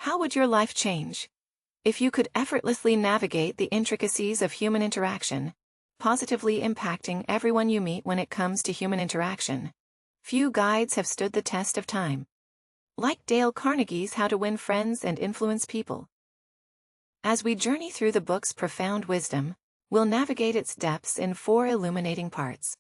How would your life change if you could effortlessly navigate the intricacies of human interaction, positively impacting everyone you meet? When it comes to human interaction, few guides have stood the test of time, like Dale Carnegie's How to Win Friends and Influence People. As we journey through the book's profound wisdom, we'll navigate its depths in 4 illuminating parts.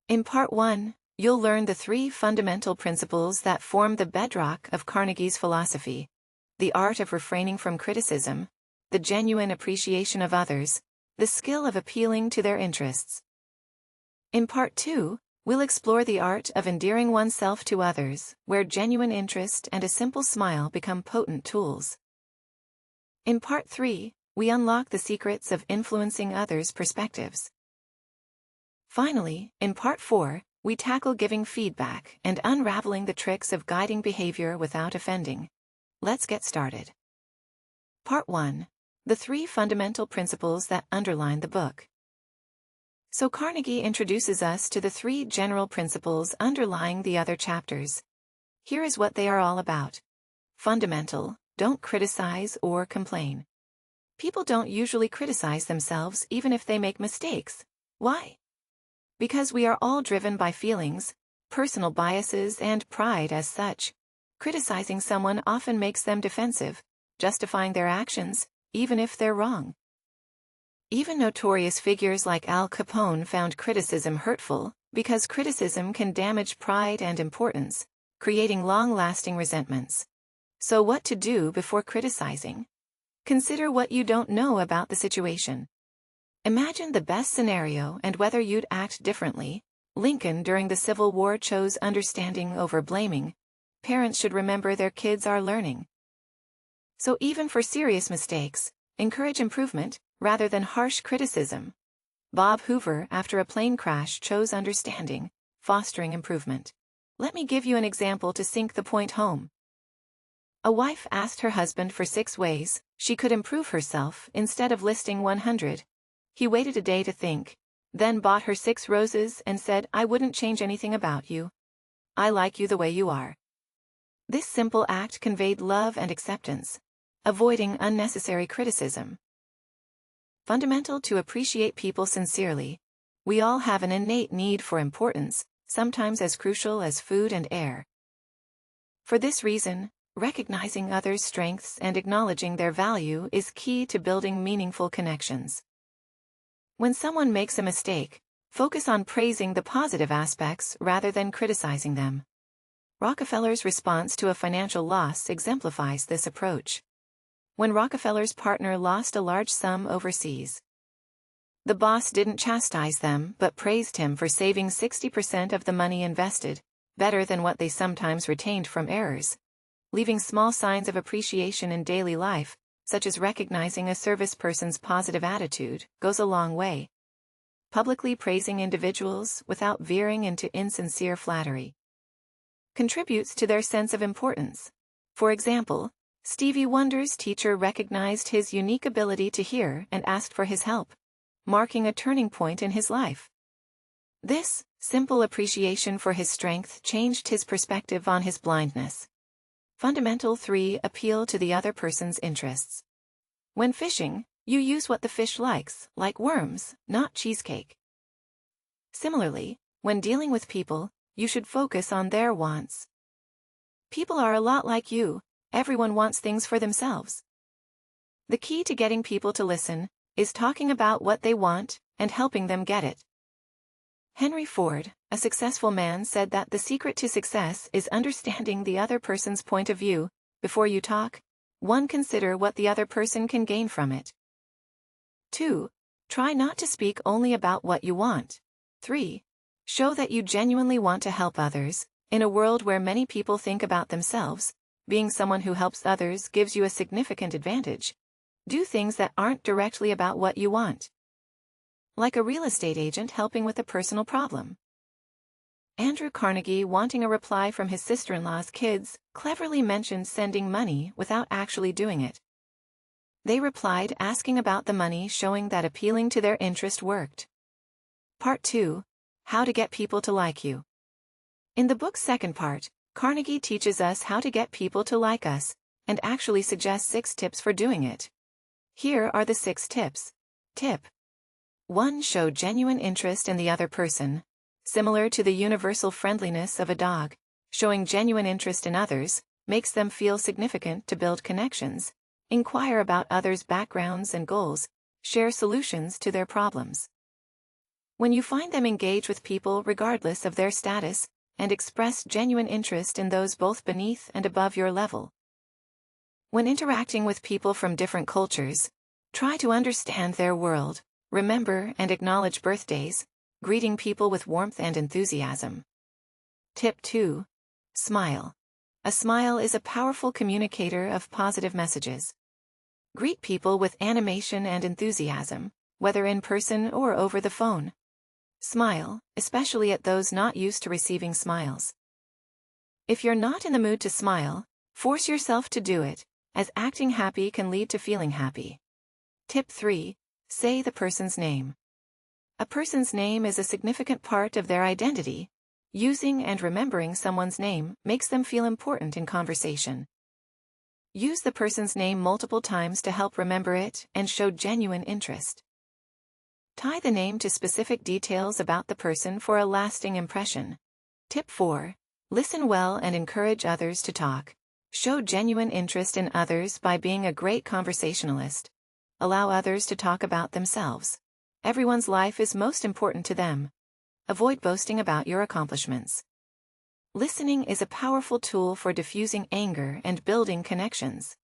In Part 1, you'll learn the 3 fundamental principles that form the bedrock of Carnegie's philosophy: the art of refraining from criticism, the genuine appreciation of others, the skill of appealing to their interests. In Part 2, we'll explore the art of endearing oneself to others, where genuine interest and a simple smile become potent tools. In Part 3, we unlock the secrets of influencing others' perspectives. Finally, in Part 4, we tackle giving feedback and unraveling the tricks of guiding behavior without offending. Let's get started. Part 1. The 3 fundamental principles that underline the book. So Carnegie introduces us to the 3 general principles underlying the other chapters. Here is what they are all about. Fundamental: don't criticize or complain. People don't usually criticize themselves even if they make mistakes. Why? Because we are all driven by feelings, personal biases, and pride. As such, criticizing someone often makes them defensive, justifying their actions, even if they're wrong. Even notorious figures like Al Capone found criticism hurtful, because criticism can damage pride and importance, creating long-lasting resentments. So what to do before criticizing? Consider what you don't know about the situation. Imagine the best scenario and whether you'd act differently. Lincoln during the Civil War chose understanding over blaming. Parents should remember their kids are learning. So even for serious mistakes, encourage improvement, rather than harsh criticism. Bob Hoover, after a plane crash, chose understanding, fostering improvement. Let me give you an example to sink the point home. A wife asked her husband for 6 ways she could improve herself instead of listing 100. He waited a day to think, then bought her 6 roses and said, "I wouldn't change anything about you. I like you the way you are." This simple act conveyed love and acceptance, avoiding unnecessary criticism. Fundamental to appreciate people sincerely. We all have an innate need for importance, sometimes as crucial as food and air. For this reason, recognizing others' strengths and acknowledging their value is key to building meaningful connections. When someone makes a mistake, focus on praising the positive aspects rather than criticizing them. Rockefeller's response to a financial loss exemplifies this approach. When Rockefeller's partner lost a large sum overseas, the boss didn't chastise them but praised him for saving 60% of the money invested, better than what they sometimes retained from errors. Leaving small signs of appreciation in daily life, such as recognizing a service person's positive attitude, goes a long way. Publicly praising individuals without veering into insincere flattery contributes to their sense of importance. For example, Stevie Wonder's teacher recognized his unique ability to hear and asked for his help, marking a turning point in his life. This simple appreciation for his strength changed his perspective on his blindness. Fundamental 3. Appeal to the other person's interests. When fishing, you use what the fish likes, like worms, not cheesecake. Similarly, when dealing with people, you should focus on their wants. People are a lot like you. Everyone wants things for themselves. The key to getting people to listen is talking about what they want and helping them get it. Henry Ford, a successful man, said that the secret to success is understanding the other person's point of view. Before you talk, 1. Consider what the other person can gain from it. 2. Try not to speak only about what you want. 3. Show that you genuinely want to help others. In a world where many people think about themselves, being someone who helps others gives you a significant advantage. Do things that aren't directly about what you want. Like a real estate agent helping with a personal problem. Andrew Carnegie, wanting a reply from his sister-in-law's kids, cleverly mentioned sending money without actually doing it. They replied asking about the money, showing that appealing to their interest worked. Part 2. How to get people to like you. In the book's second part, Carnegie teaches us how to get people to like us, and actually suggests 6 tips for doing it. Here are the 6 tips. Tip 1. Show genuine interest in the other person. Similar to the universal friendliness of a dog, showing genuine interest in others makes them feel significant to build connections, inquire about others' backgrounds and goals, share solutions to their problems. When you find them engage with people regardless of their status, and express genuine interest in those both beneath and above your level. When interacting with people from different cultures, try to understand their world, remember and acknowledge birthdays, greeting people with warmth and enthusiasm. Tip 2. Smile. A smile is a powerful communicator of positive messages. Greet people with animation and enthusiasm, whether in person or over the phone. Smile, especially at those not used to receiving smiles. If you're not in the mood to smile, force yourself to do it, as acting happy can lead to feeling happy. Tip 3. Say the person's name. A person's name is a significant part of their identity. Using and remembering someone's name makes them feel important in conversation. Use the person's name multiple times to help remember it and show genuine interest. Tie the name to specific details about the person for a lasting impression. Tip 4. Listen well and encourage others to talk. Show genuine interest in others by being a great conversationalist. Allow others to talk about themselves. Everyone's life is most important to them. Avoid boasting about your accomplishments. Listening is a powerful tool for diffusing anger and building connections.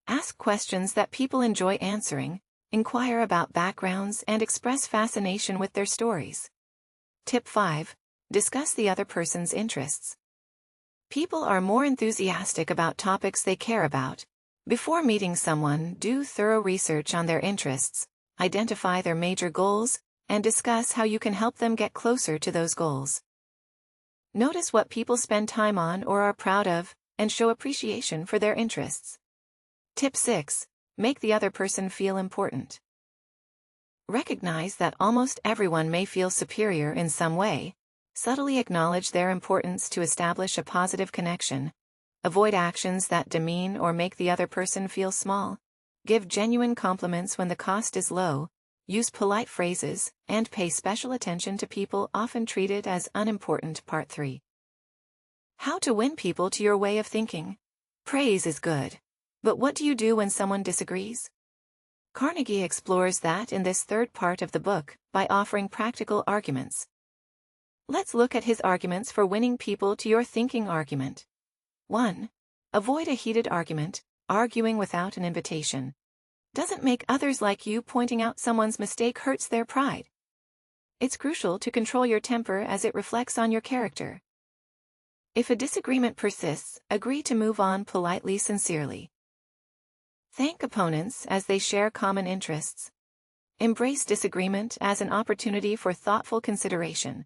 Ask questions that people enjoy answering, inquire about backgrounds and express fascination with their stories. Tip 5. Discuss the other person's interests. People are more enthusiastic about topics they care about. Before meeting someone, do thorough research on their interests, identify their major goals, and discuss how you can help them get closer to those goals. Notice what people spend time on or are proud of, and show appreciation for their interests. Tip 6. Make the other person feel important. Recognize that almost everyone may feel superior in some way. Subtly acknowledge their importance to establish a positive connection. Avoid actions that demean or make the other person feel small. Give genuine compliments when the cost is low. Use polite phrases, and pay special attention to people often treated as unimportant. Part 3. How to win people to your way of thinking. Praise is good. But what do you do when someone disagrees? Carnegie explores that in this third part of the book, by offering practical arguments. Let's look at his arguments for winning people to your thinking. Argument 1. Avoid a heated argument. Arguing without an invitation doesn't make others like you. Pointing out someone's mistake hurts their pride. It's crucial to control your temper as it reflects on your character. If a disagreement persists, agree to move on politely, sincerely. Thank opponents as they share common interests. Embrace disagreement as an opportunity for thoughtful consideration.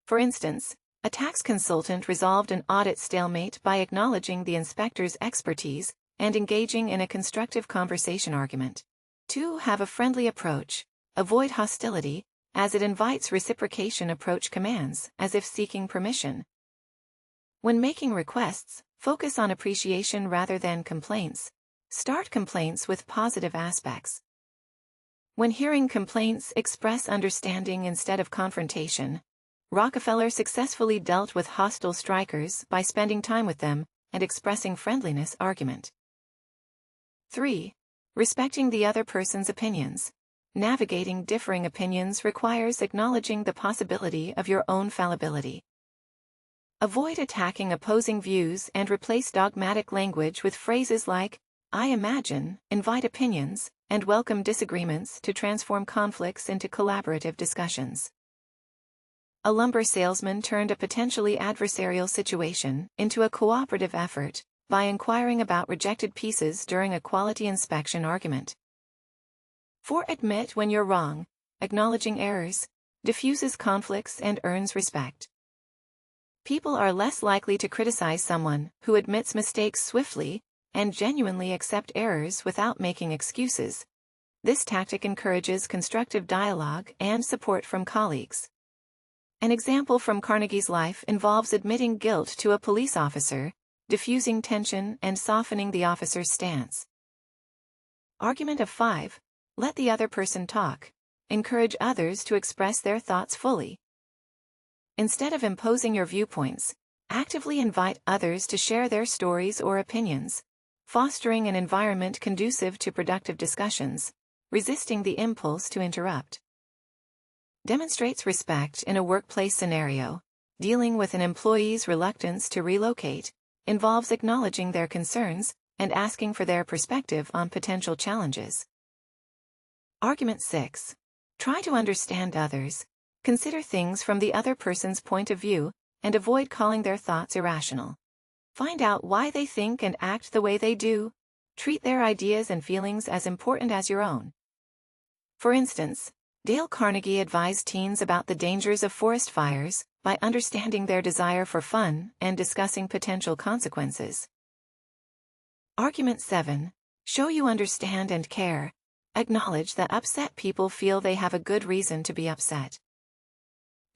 For instance, a tax consultant resolved an audit stalemate by acknowledging the inspector's expertise and engaging in a constructive conversation. Argument 2. Have a friendly approach. Avoid hostility, as it invites reciprocation. Approach commands as if seeking permission. When making requests, focus on appreciation rather than complaints. Start complaints with positive aspects. When hearing complaints, express understanding instead of confrontation. Rockefeller successfully dealt with hostile strikers by spending time with them and expressing friendliness. Argument 3. Respecting the other person's opinions. Navigating differing opinions requires acknowledging the possibility of your own fallibility. Avoid attacking opposing views and replace dogmatic language with phrases like, I imagine, invite opinions, and welcome disagreements to transform conflicts into collaborative discussions. A lumber salesman turned a potentially adversarial situation into a cooperative effort by inquiring about rejected pieces during a quality inspection. Argument 4. Admit when you're wrong. Acknowledging errors diffuses conflicts and earns respect. People are less likely to criticize someone who admits mistakes swiftly and genuinely accept errors without making excuses. This tactic encourages constructive dialogue and support from colleagues. An example from Carnegie's life involves admitting guilt to a police officer, diffusing tension and softening the officer's stance. Argument of 5. Let the other person talk. Encourage others to express their thoughts fully. Instead of imposing your viewpoints, actively invite others to share their stories or opinions, fostering an environment conducive to productive discussions, resisting the impulse to interrupt. Demonstrates respect in a workplace scenario. Dealing with an employee's reluctance to relocate involves acknowledging their concerns and asking for their perspective on potential challenges. Argument 6. Try to understand others. Consider things from the other person's point of view and avoid calling their thoughts irrational. Find out why they think and act the way they do. Treat their ideas and feelings as important as your own. For instance, Dale Carnegie advised teens about the dangers of forest fires by understanding their desire for fun and discussing potential consequences. Argument 7. Show you understand and care. Acknowledge that upset people feel they have a good reason to be upset.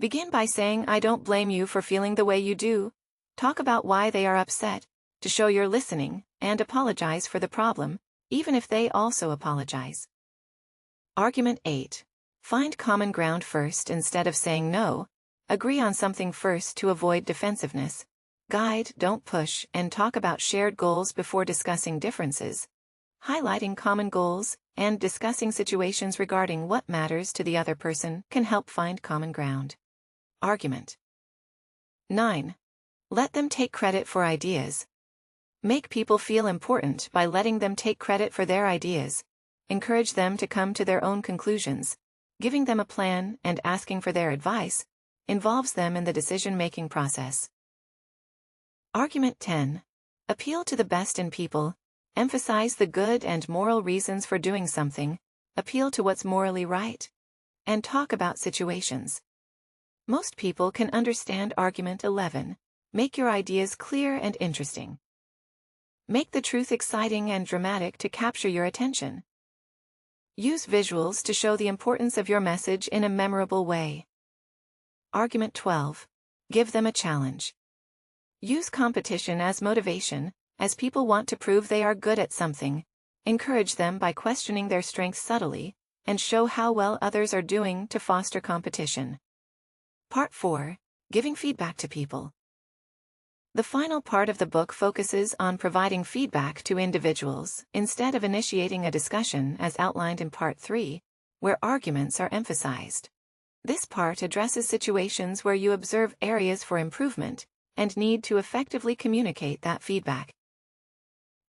Begin by saying, "I don't blame you for feeling the way you do." Talk about why they are upset, to show you're listening, and apologize for the problem, even if they also apologize. Argument 8. Find common ground first instead of saying no. Agree on something first to avoid defensiveness. Guide, don't push, and talk about shared goals before discussing differences. Highlighting common goals and discussing situations regarding what matters to the other person can help find common ground. Argument 9. Let them take credit for ideas. Make people feel important by letting them take credit for their ideas. Encourage them to come to their own conclusions. Giving them a plan and asking for their advice involves them in the decision-making process. Argument 10. Appeal to the best in people. Emphasize the good and moral reasons for doing something. Appeal to what's morally right. And talk about situations. Most people can understand Argument 11. Make your ideas clear and interesting. Make the truth exciting and dramatic to capture your attention. Use visuals to show the importance of your message in a memorable way. Argument 12. Give them a challenge. Use competition as motivation, as people want to prove they are good at something. Encourage them by questioning their strengths subtly, and show how well others are doing to foster competition. Part 4. Giving feedback to people. The final part of the book focuses on providing feedback to individuals instead of initiating a discussion as outlined in Part 3, where arguments are emphasized. This part addresses situations where you observe areas for improvement and need to effectively communicate that feedback.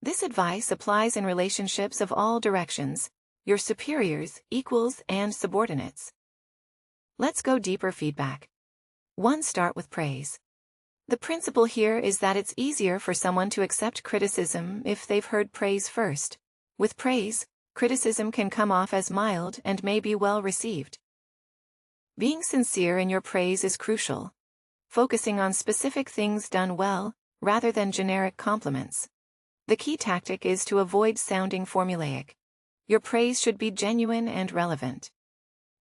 This advice applies in relationships of all directions, your superiors, equals, and subordinates. Let's go deeper. Feedback. 1. Start with praise. The principle here is that it's easier for someone to accept criticism if they've heard praise first. With praise, criticism can come off as mild and may be well received. Being sincere in your praise is crucial. Focusing on specific things done well, rather than generic compliments. The key tactic is to avoid sounding formulaic. Your praise should be genuine and relevant.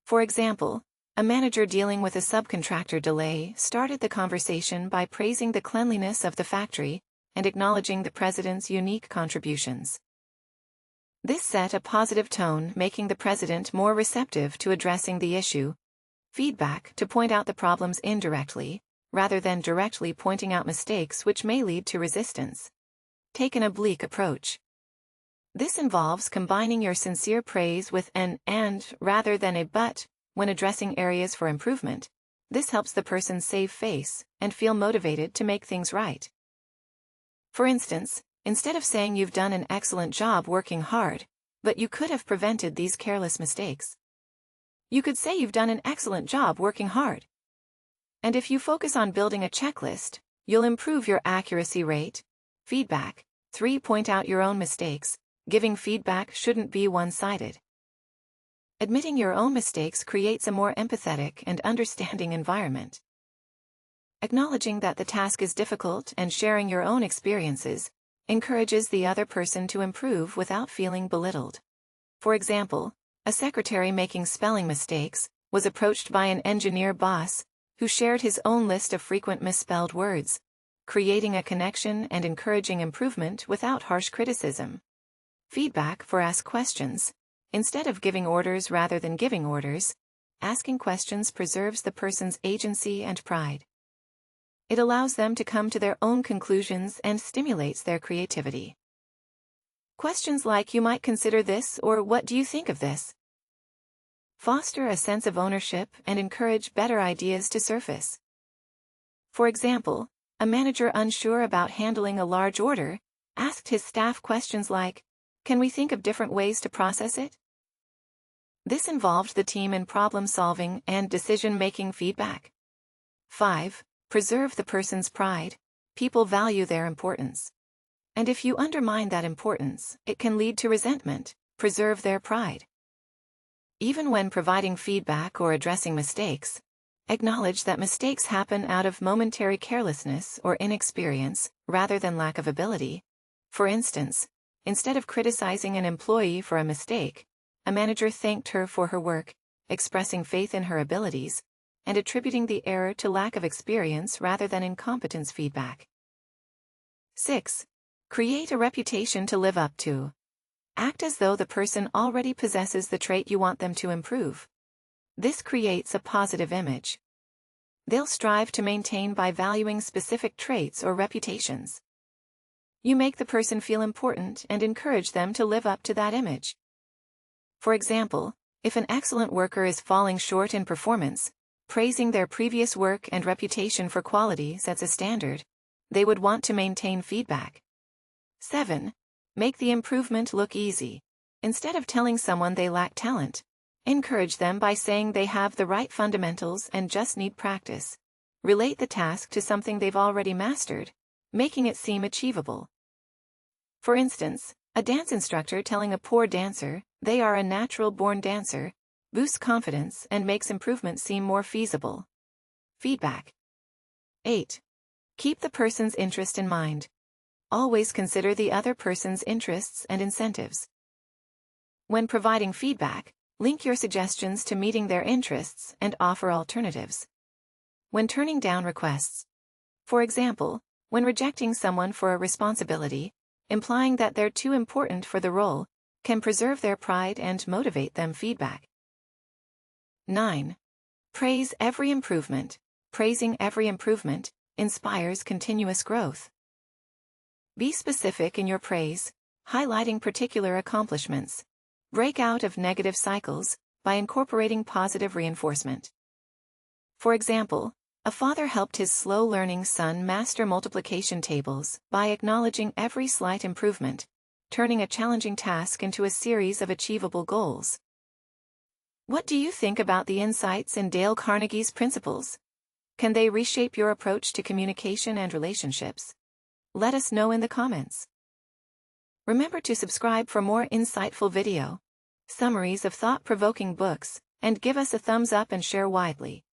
For example, a manager dealing with a subcontractor delay started the conversation by praising the cleanliness of the factory and acknowledging the president's unique contributions. This set a positive tone, making the president more receptive to addressing the issue. Feedback to point out the problems indirectly, rather than directly pointing out mistakes which may lead to resistance. Take an oblique approach. This involves combining your sincere praise with an "and" rather than a "but" when addressing areas for improvement. This helps the person save face and feel motivated to make things right. For instance, instead of saying "you've done an excellent job working hard, but you could have prevented these careless mistakes," you could say "you've done an excellent job working hard." And if you focus on building a checklist, you'll improve your accuracy rate. Feedback. 3. Point out your own mistakes. Giving feedback shouldn't be one-sided. Admitting your own mistakes creates a more empathetic and understanding environment. Acknowledging that the task is difficult and sharing your own experiences encourages the other person to improve without feeling belittled. For example, a secretary making spelling mistakes was approached by an engineer boss who shared his own list of frequent misspelled words. creating a connection and encouraging improvement without harsh criticism. Feedback for ask questions. Instead of giving orders rather than giving orders, asking questions preserves the person's agency and pride. It allows them to come to their own conclusions and stimulates their creativity. Questions like "You might consider this" or "What do you think of this?" foster a sense of ownership and encourage better ideas to surface. For example, a manager unsure about handling a large order asked his staff questions like, "Can we think of different ways to process it?" This involved the team in problem-solving and decision-making feedback. 5. Preserve the person's pride. People value their importance. And if you undermine that importance, it can lead to resentment. Preserve their pride. Even when providing feedback or addressing mistakes, acknowledge that mistakes happen out of momentary carelessness or inexperience, rather than lack of ability. For instance, instead of criticizing an employee for a mistake, a manager thanked her for her work, expressing faith in her abilities, and attributing the error to lack of experience rather than incompetence. Feedback. 6. Create a reputation to live up to. Act as though the person already possesses the trait you want them to improve. This creates a positive image. They'll strive to maintain by valuing specific traits or reputations. You make the person feel important and encourage them to live up to that image. For example, if an excellent worker is falling short in performance, praising their previous work and reputation for quality sets a standard. They would want to maintain feedback. 7. Make the improvement look easy. Instead of telling someone they lack talent, encourage them by saying they have the right fundamentals and just need practice. Relate the task to something they've already mastered, making it seem achievable. For instance, a dance instructor telling a poor dancer they are a natural-born dancer boosts confidence and makes improvement seem more feasible. Feedback. 8. Keep the person's interest in mind. Always consider the other person's interests and incentives. When providing feedback, link your suggestions to meeting their interests and offer alternatives. When turning down requests. For example, when rejecting someone for a responsibility, implying that they're too important for the role, can preserve their pride and motivate them. Feedback. 9. Praise every improvement. Praising every improvement inspires continuous growth. Be specific in your praise, highlighting particular accomplishments. Break out of negative cycles by incorporating positive reinforcement. For example, a father helped his slow-learning son master multiplication tables by acknowledging every slight improvement, turning a challenging task into a series of achievable goals. What do you think about the insights in Dale Carnegie's principles? Can they reshape your approach to communication and relationships? Let us know in the comments. Remember to subscribe for more insightful video, summaries of thought-provoking books, and give us a thumbs up and share widely.